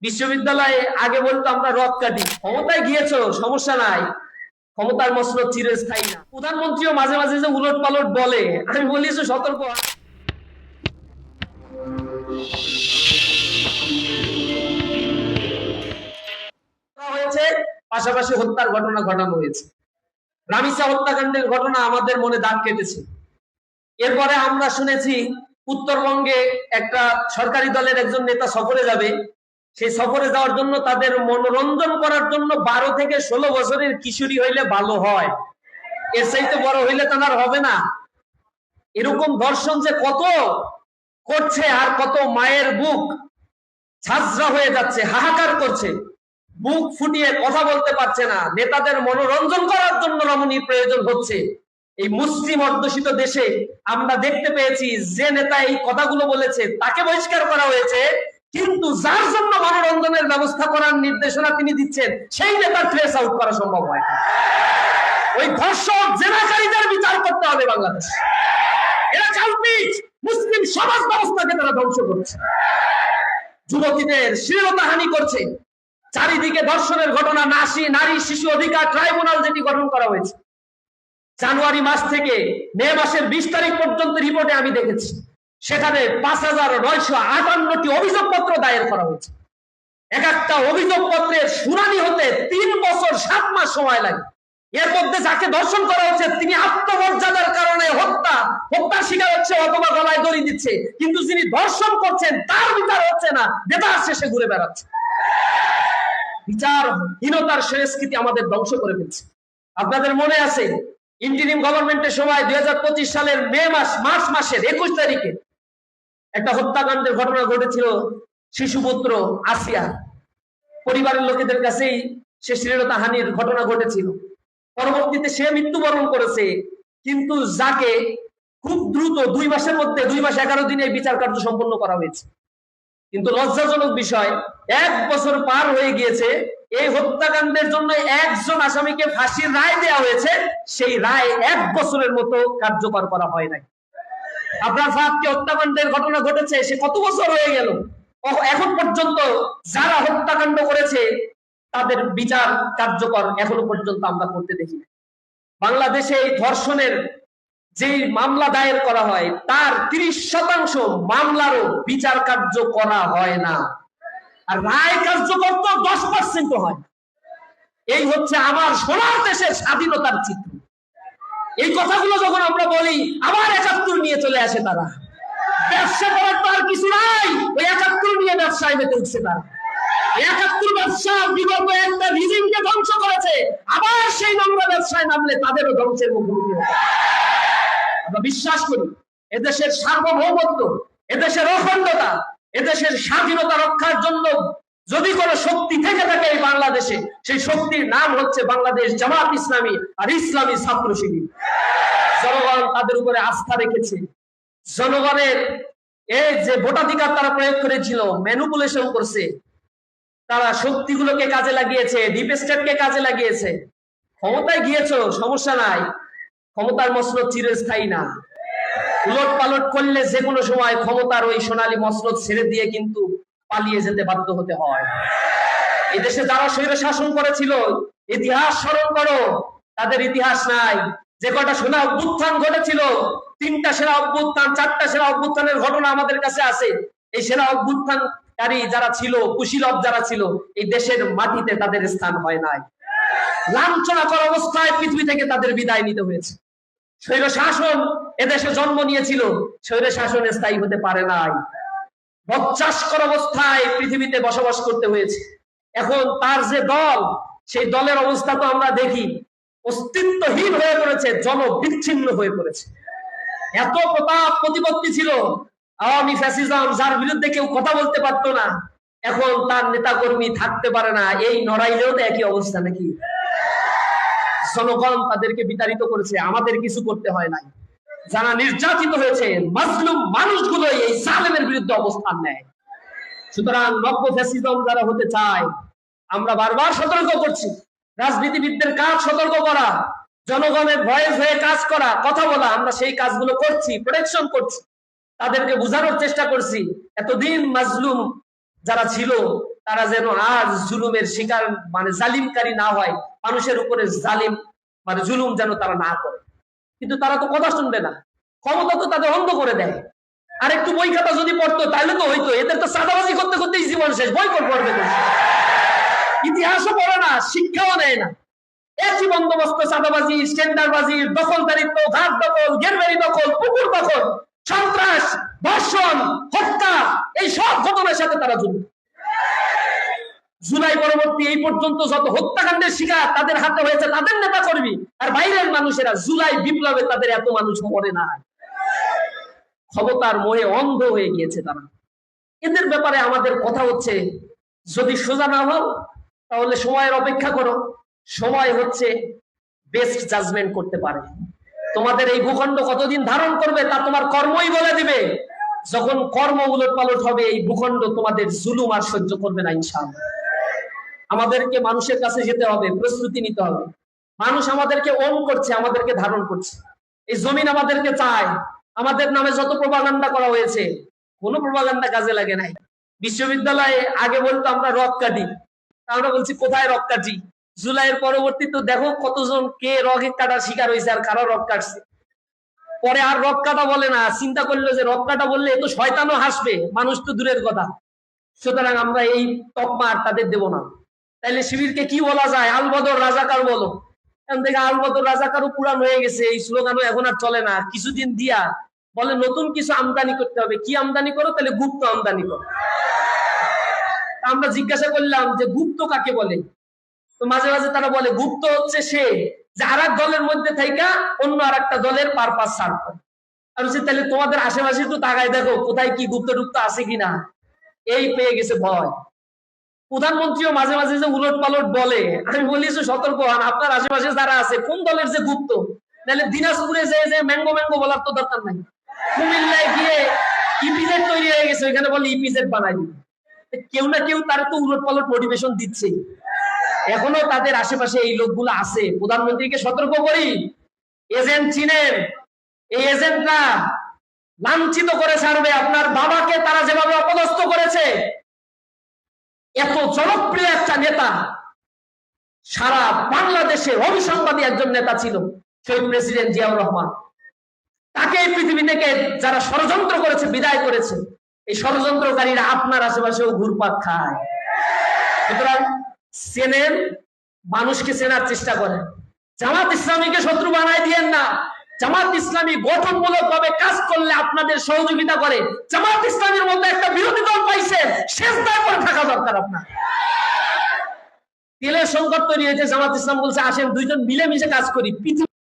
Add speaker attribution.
Speaker 1: বিশ্ববিদ্যালয়ে আগে বলতো আমরা রদ কাটি, ক্ষমতায় গিয়েছো সমস্যা নাই, ক্ষমতার মসনদ চিরস্থায়ী না। প্রধানমন্ত্রীও মাঝে মাঝে যে উলট পালট বলে, আমি বলি যে সতর্ক হয়েছে, পাশাপাশি হত্যার ঘটনা ঘটানো হয়েছে। রামিসা হত্যাকাণ্ডের ঘটনা আমাদের মনে দাগ কেটেছে। এরপরে আমরা শুনেছি উত্তরবঙ্গে একটা সরকারি দলের একজন নেতা সফরে যাবে, সেই সফরে যাওয়ার জন্য তাদের মনোরঞ্জন করার জন্য 12 থেকে 16 বছরের কিশোরী হইলে ভালো হয়, এর চাইতে বড় হইলে তার হবে না। এরকম ধর্ষণ যে কত করছে, আর কত মায়ের বুক ঝাঁঝরা হয়ে যাচ্ছে, হাহাকার করছে, বুক ফুটিয়ে কথা বলতে পারছে না। নেতাদের মনোরঞ্জন করার জন্য রমণীর প্রয়োজন হচ্ছে। এই মুসলিম অধ্যুষিত দেশে আমরা দেখতে পেয়েছি যে নেতা এই কথাগুলো বলেছে তাকে বহিষ্কার করা হয়েছে, কিন্তু যার জন্য মনোরঞ্জনের ব্যবস্থা করার নির্দেশনা তিনি দিচ্ছেন সেই নেতার ট্রেস আউট করা সম্ভব হয়। ওই ধর্ষক জেনাকারীদের বিচার করতে হবে বাংলাদেশ। এরা কাল্পিক, মুসলিম সমাজ ব্যবস্থাকে তারা ধ্বংস করছে, যুবতীদের শ্লীলতাহানি করছে, চারিদিকে ধর্ষণের ঘটনা। নারী শিশু অধিকার ট্রাইব্যুনাল যেটি গঠন করা হয়েছে, জানুয়ারি মাস থেকে মে মাসের 20 তারিখ পর্যন্ত রিপোর্টে আমি দেখেছি সেখানে 5958টি অভিযোগপত্র দায়ের করা হয়েছে। এক একটা অভিযোগপত্রের শুনানি হতে 3 বছর 7 মাস সময় লাগে। এর মধ্যে যাকে ধর্ষণ করা হচ্ছে তিনি আত্মমর্যাদার কারণে হত্যার শিকার হচ্ছে অথবা গলায় দড়ি দিচ্ছে, কিন্তু যিনি ধর্ষণ করছেন তার বিচার হচ্ছে না, বেতার শেষে ঘুরে বেড়াচ্ছে। বিচারহীনতার সংস্কৃতি আমাদের ধ্বংস করে ফেলছে। আপনাদের মনে আছে ইন্টারিম গভর্নমেন্টের সময় 2025 সালের মার্চ মাসের 21 তারিখে একটা হত্যাকাণ্ডের ঘটনা ঘটেছিল। শিশুপুত্র আসিয়া, পরিবারের লোকেদের কাছেই সে শ্লীলতাহানির ঘটনা ঘটেছিল। পরবর্তীতে সে মৃত্যুবরণ করেছে, কিন্তু যাকে খুব দ্রুত 2 মাসের মধ্যে 2 মাস 11 দিনে বিচার কার্য সম্পন্ন করা হয়েছে। কিন্তু লজ্জাজনক বিষয়, 1 বছর পার হয়ে গিয়েছে, এই হত্যাকাণ্ডের জন্য একজন আসামিকে ফাঁসির রায় দেওয়া হয়েছে, সেই রায় 1 বছরের মতো কার্যকর করা হয় নাই। আপনার ফাহাদকে হত্যাকাণ্ডের ঘটনা ঘটেছে, সে কত বছর হয়ে গেল, এখন পর্যন্ত যারা হত্যাকাণ্ড করেছে তাদের বিচার কার্যকর এখনো পর্যন্ত আমরা করতে দেখি না। বাংলাদেশে এই ধর্ষণের যে মামলা দায়ের করা হয় তার 30% মামলারও বিচার কার্য করা হয় না, আর রায় কার্যকর তো 10% হয়। এই হচ্ছে আমার সোনার দেশের স্বাধীনতার চিত্র। এই কথাগুলো যখন আমরা বলি আবার 71 নিয়ে চলে আসে তারা। ব্যবসা করার তো আর কিছু নাই, ওই 71 নিয়ে ব্যবসায় মেতে উঠছে তারা। 71 ব্যবসা বিগত একটা রিজিমকে ধ্বংস করেছে, আবার সেই নোংরা ব্যবসায় নামলে তাদেরও ধ্বংসের মুখোমুখি হতে হবে। আমরা বিশ্বাস করি এদেশের সার্বভৌমত্ব, এদেশের অখণ্ডতা, এদেশের স্বাধীনতা রক্ষার জন্য যদি কোনো শক্তি থেকে থাকে এই বাংলাদেশে, সেই শক্তির নাম হচ্ছে বাংলাদেশ জামাত ইসলামী আর ইসলামী ছাত্র শিবির। জনগণ তাদের উপরে আস্থা রেখেছে। জনগণের এই যে ভোটাধিকার তারা প্রয়োগ করেছিল, ম্যানিপুলেশন করছে, তারা শক্তিগুলোকে কাজে লাগিয়েছে, ডিপ স্টেটকে কাজে লাগিয়েছে। ক্ষমতায় গিয়েছো সমস্যা নাই, ক্ষমতার মসনদ চিরস্থায়ী না। উলট পালট করলে যে কোনো সময় ক্ষমতার ওই সোনালী মসনদ ছেড়ে দিয়ে কিন্তু পালিয়ে যেতে বাধ্য হতে হয়। এই দেশে যারা স্বৈর শাসন করেছিল ইতিহাস স্মরণ করো, তাদের ইতিহাস নাই। যে কটা সেনা অভ্যুত্থান ঘটেছিল, 3টা সেনা অভ্যুত্থান 4টা সেনা অভ্যুত্থানের ঘটনা আমাদের কাছে আছে। এই সেনা অভ্যুত্থানকারী যারা ছিল, কুশীলব যারা ছিল, এই দেশের মাটিতে তাদের স্থান হয় নাই। লাঞ্ছনাকর অবস্থায় পৃথিবী থেকে তাদের বিদায় নিতে হয়েছে। স্বৈর শাসন এদেশে জন্ম নিয়েছিল, স্বৈর শাসন স্থায়ী হতে পারে নাই। বজ্জাস্কর অবস্থায় পৃথিবীতে বসবাস করতে হয়েছে। এখন তার যে দল, সেই দলের অবস্থা তো আমরা দেখি অস্তিত্বহীন হয়ে পড়েছে, জনবিচ্ছিন্ন হয়ে পড়েছে। এত প্রতাপ প্রতিপত্তি ছিল আওয়ামী ফ্যাসিজম, যার বিরুদ্ধে কেউ কথা বলতে পারতো না, এখন তার নেতাকর্মী থাকতে পারে না। এই নড়াইলেও তো একই অবস্থা নাকি? জনগণ তাদেরকে বিতাড়িত করেছে, আমাদের কিছু করতে হয় নাই। যারা নির্যাতিত হয়েছে মাজলুম মানুষগুলো এই জালেমের বিরুদ্ধে অবস্থান নেয়। সুতরাং নব্য ফ্যাসিজম যারা হতে চায়, আমরা বারবার সতর্ক করছি, রাজনীতিবিদদের কাজ সতর্ক করা, জনগণের ভয়েস হয়ে কাজ করা, কথা বলা। আমরা সেই কাজগুলো করছি, প্রোটেকশন করছি, তাদেরকে বোঝানোর চেষ্টা করছি। এতদিন মাজলুম যারা ছিল তারা যেন আজ জুলুমের শিকার মানে জালিমকারী না হয়, মানুষের উপরে জালিম মানে জুলুম যেন তারা না করে। কিন্তু তারা তো কথা শুনবে না, ক্ষমতা তো তাদের অন্ধ করে দেয়। আর একটু বই খাতা যদি পড়তো তাহলে তো হইতো, এদের তো চাঁদাবাজি করতে করতেই জীবন শেষ, বয়কট করবে। ইতিহাসও পড়ে না, শিক্ষাও নেয় না, একই বন্দোবস্ত, চাঁদাবাজি, স্ট্যান্ডারবাজি, দখলদারিত্ব, ঘাট দখল, গেরবাড়ি দখল, পুকুর দখল, সন্ত্রাস, ধর্ষণ, হত্যা, এই সব ঘটনার সাথে তারা জড়িত। জুলাই পরবর্তী এই পর্যন্ত যত হত্যাকাণ্ডের শিকার তাদের হাতে হয়েছে তাদের নেতা কর্মী আর বাইরের মানুষেরা। জুলাই বিপ্লবে তাদের এত মানুষ মরে না, ক্ষমতার মোহে অন্ধ হয়ে গিয়েছে তারা। এদের ব্যাপারে আমাদের কথা হচ্ছে, যদি সোজা না হও তাহলে সময়ের অপেক্ষা করো। সময় হচ্ছে বেস্ট জাজমেন্ট করতে পারে। তোমাদের এই ভূখণ্ড কতদিন ধারণ করবে তা তোমার কর্মই বলে দিবে। যখন কর্ম উলটপালট হবে এই ভূখণ্ড তোমাদের জুলুম আর সহ্য করবে না ইনশাআল্লাহ। আমাদেরকে মানুষের কাছে যেতে হবে, প্রস্তুতি নিতে হবে। মানুষ আমাদেরকে ওন করছে, আমাদেরকে ধারণ করছে, এই জমিন আমাদেরকে চায়। আমাদের নামে যত প্রপাগান্ডা করা হয়েছে কোনো প্রপাগান্ডা কাজে লাগে নাই। বিশ্ববিদ্যালয়ে আগে বলতো আমরা রক কাটি, আমরা বলছি কোথায় রক কাটি। জুলাইয়ের পরবর্তীতে দেখো কতজন কে রক কাটার শিকার হয়েছে আর কারা রক কাটছে। পরে আর রক কাটা বলে না, চিন্তা করলো যে রক কাটা বললে এ তো শয়তানও হাসবে, মানুষ তো দূরের কথা। সুতরাং আমরা এই তকমা আর তাদের দেব না। তাইলে শিবিরকে কি বলা যায়? আলবদর রাজাকার বলো। এখন থেকে আলবদর রাজাকারও পুরান হয়ে গেছে, এই স্লোগানও এখন আর চলে না। কিছুদিন দিয়া বলে নতুন কিছু আমদানি করতে হবে। কি আমদানি করো? তাহলে গুপ্ত আমদানি করো। আমরা জিজ্ঞাসা করলাম যে গুপ্ত কাকে বলে? তো মাঝে মাঝে তারা বলে গুপ্ত হচ্ছে সে যে আর এক দলের মধ্যে থেকে অন্য আর একটা দলের পারপাস সার্ভ করে। আর হচ্ছে তাহলে তোমাদের আশেপাশে একটু তাকায় দেখো কোথায় কি গুপ্ত টুপ্ত আছে কিনা। এই পেয়ে গেছে ভয়। প্রধানমন্ত্রীও মাঝে মাঝে যে উলট পালট বলে, আমি বলি যে সতর্ক হন, আপনার আশেপাশে যারা আছে কোন দলের যে গুপ্ত। তাহলে দিনাজপুরে যে ম্যাঙ্গো ম্যাঙ্গো বলার তো দরকার নাই। কুমিল্লায় গিয়ে ইপিজেড তৈরি হয়ে গেছে, ওইখানে বলে ইপিজেড বানাই দিবে। কেউ না কেউ তারা তো উলট পালট মোটিভেশন দিচ্ছে। এখনো তাদের আশেপাশে এই লোকগুলো আছে। প্রধানমন্ত্রীকে সতর্ক করি, এজেন্ট চিনেন, এই এজেন্টরা লাঞ্ছিত করে ছাড়বে। আপনার বাবাকে তারা যেভাবে অপদস্থ করেছে, এত জনপ্রিয় একটা নেতা, সারা বাংলাদেশে অভিসংবাদী একজন নেতা ছিল শহীদ প্রেসিডেন্ট জিয়াউর রহমান। তাকে এই পৃথিবী থেকে যারা ষড়যন্ত্র করেছে, বিদায় করেছে। এই ষড়যন্ত্রকারীরা আপনার আশেপাশেও ঘুরপাক খায়। সুতরাং চেনেন, মানুষকে চেনার চেষ্টা করেন। জামাত ইসলামীকে শত্রু বানাই দিয়েন না। জামাত ইসলামী গঠনমূলক ভাবে কাজ করলে আপনাদের সহযোগিতা করে। জামাত ইসলামীর মতো একটা বিরোধী দল পাইছে, সেজদায় পড়ে থাকা দরকার আপনার। তেলের সংকট তৈরি হয়েছে, জামাত ইসলাম বলছে আসেন দুইজন মিলেমিশে কাজ করি।